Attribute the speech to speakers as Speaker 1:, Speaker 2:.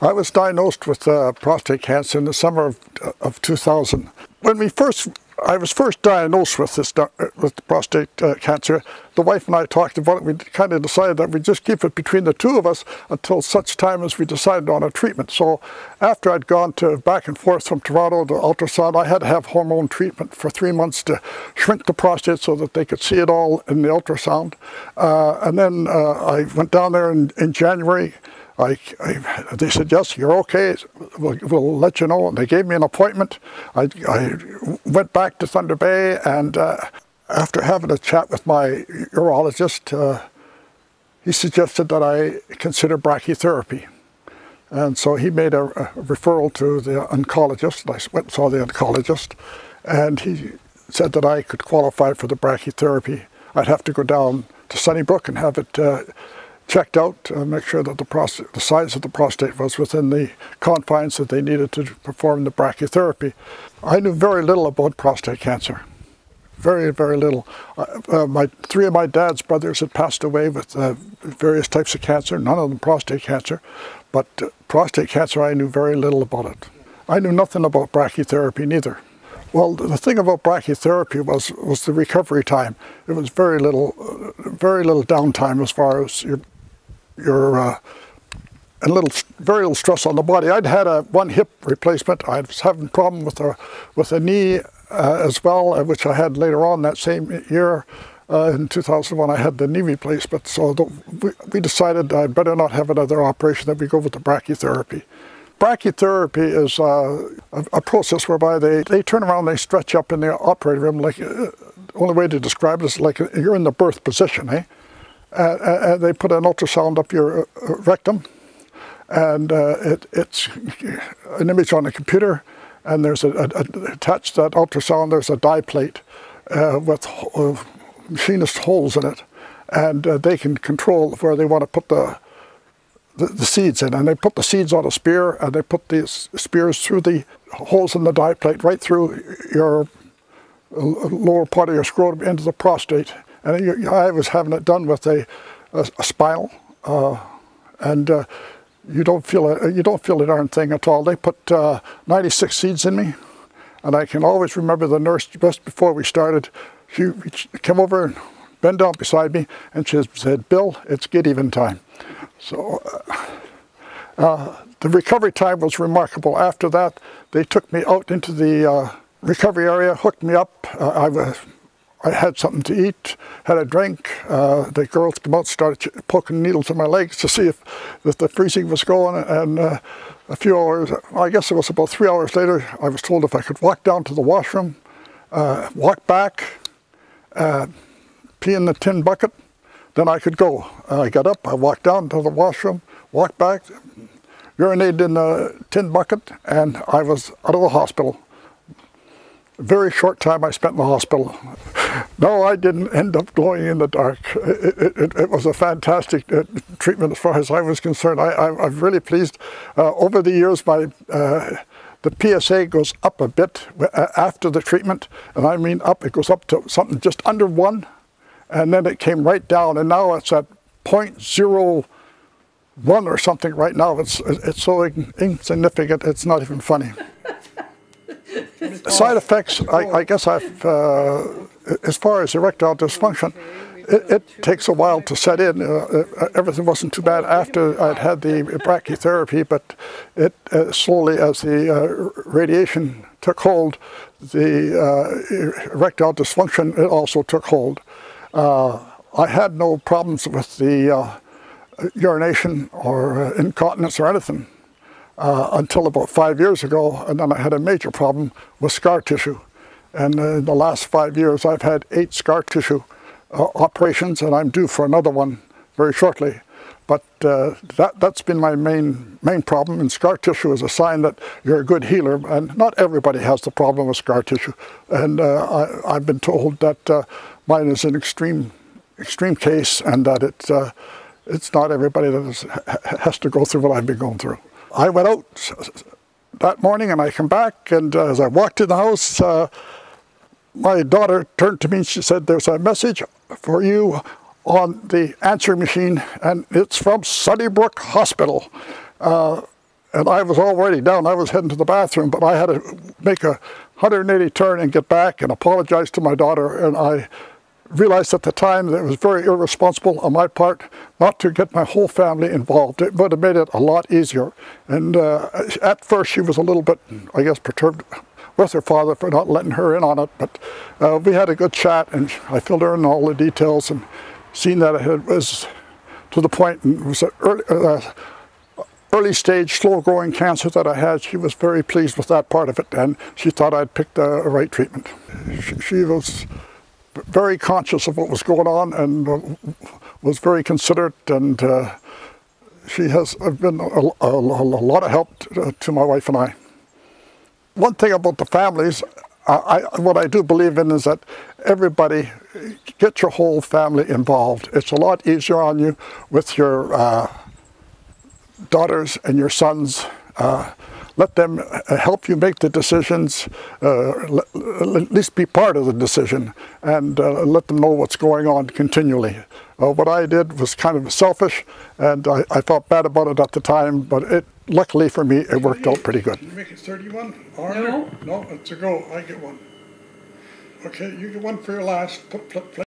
Speaker 1: I was diagnosed with prostate cancer in the summer of 2000. I was first diagnosed with prostate cancer. The wife and I talked about it. We kind of decided that we'd just keep it between the two of us until such time as we decided on a treatment. So after I'd gone back and forth from Toronto to ultrasound, I had to have hormone treatment for 3 months to shrink the prostate so that they could see it all in the ultrasound. And then I went down there in January. They said, yes, you're okay, we'll let you know. And they gave me an appointment. I went back to Thunder Bay, and after having a chat with my urologist, he suggested that I consider brachytherapy. And so he made a referral to the oncologist. I went and saw the oncologist, and he said that I could qualify for the brachytherapy. I'd have to go down to Sunnybrook and have it checked out to make sure that the size of the prostate was within the confines that they needed to perform the brachytherapy. I knew very little about prostate cancer. Very, very little. Three of my dad's brothers had passed away with various types of cancer, none of them prostate cancer, but prostate cancer, I knew very little about it. I knew nothing about brachytherapy neither. Well, the thing about brachytherapy was the recovery time. It was very little downtime as far as very little stress on the body. I'd had one hip replacement. I was having a problem with a knee as well, which I had later on that same year. In 2001, I had the knee replacement. So we decided I'd better not have another operation, that we go with the brachytherapy. Brachytherapy is a process whereby they turn around, they stretch up in the operating room. Like the only way to describe it is like you're in the birth position, eh? And they put an ultrasound up your rectum, and it's an image on a computer, and there's attached to that ultrasound, there's a dye plate with machinist holes in it, and they can control where they want to put the seeds in, and they put the seeds on a spear, and they put these spears through the holes in the dye plate right through your lower part of your scrotum into the prostate. And I was having it done with a spinal, and you don't feel a darn thing at all. They put 96 seeds in me, and I can always remember the nurse just before we started. She came over and bent down beside me, and she said, "Bill, it's get even time." So the recovery time was remarkable. After that, they took me out into the recovery area, hooked me up. I had something to eat, had a drink. The girls came out, started poking needles in my legs to see if the freezing was going. And a few hours, I guess it was about 3 hours later, I was told if I could walk down to the washroom, walk back, pee in the tin bucket, then I could go. I got up, I walked down to the washroom, walked back, urinated in the tin bucket, and I was out of the hospital. A very short time I spent in the hospital. No, I didn't end up going in the dark. It was a fantastic treatment as far as I was concerned. I'm really pleased. Over the years, the PSA goes up a bit after the treatment, and I mean up. It goes up to something just under 1, and then it came right down, and now it's at 0.01 or something right now. It's so insignificant, it's not even funny. Side effects, I guess as far as erectile dysfunction, it takes a while to set in. Everything wasn't too bad after I'd had the brachytherapy, but it slowly, as the radiation took hold, the erectile dysfunction, it also took hold. I had no problems with the urination or incontinence or anything. Until about 5 years ago, and then I had a major problem with scar tissue. And in the last 5 years, I've had 8 scar tissue operations, and I'm due for another one very shortly. But that's been my main problem, and scar tissue is a sign that you're a good healer, and not everybody has the problem with scar tissue. And I've been told that mine is an extreme case, and that it's not everybody that has to go through what I've been going through. I went out that morning, and I come back, and as I walked in the house, my daughter turned to me and she said, "There's a message for you on the answering machine, and it's from Sunnybrook Hospital." and I was already down. I was heading to the bathroom, but I had to make a 180 turn and get back and apologize to my daughter. And I realized at the time that it was very irresponsible on my part not to get my whole family involved. It would have made it a lot easier. And at first she was a little bit, I guess, perturbed with her father for not letting her in on it. But we had a good chat, and I filled her in all the details and seen that it was to the point, and it was an early stage, slow-growing cancer that I had. She was very pleased with that part of it, and she thought I'd picked the right treatment. She was very conscious of what was going on and was very considerate, and she has been a lot of help to my wife and I. One thing about the families, what I do believe in is that everybody, get your whole family involved. It's a lot easier on you with your daughters and your sons. Let them help you make the decisions, at least be part of the decision, and let them know what's going on continually. What I did was kind of selfish, and I felt bad about it at the time, but luckily for me, it worked out pretty good. Can you make it 31? No. No, it's a go. I get one. Okay, you get one for your last. Play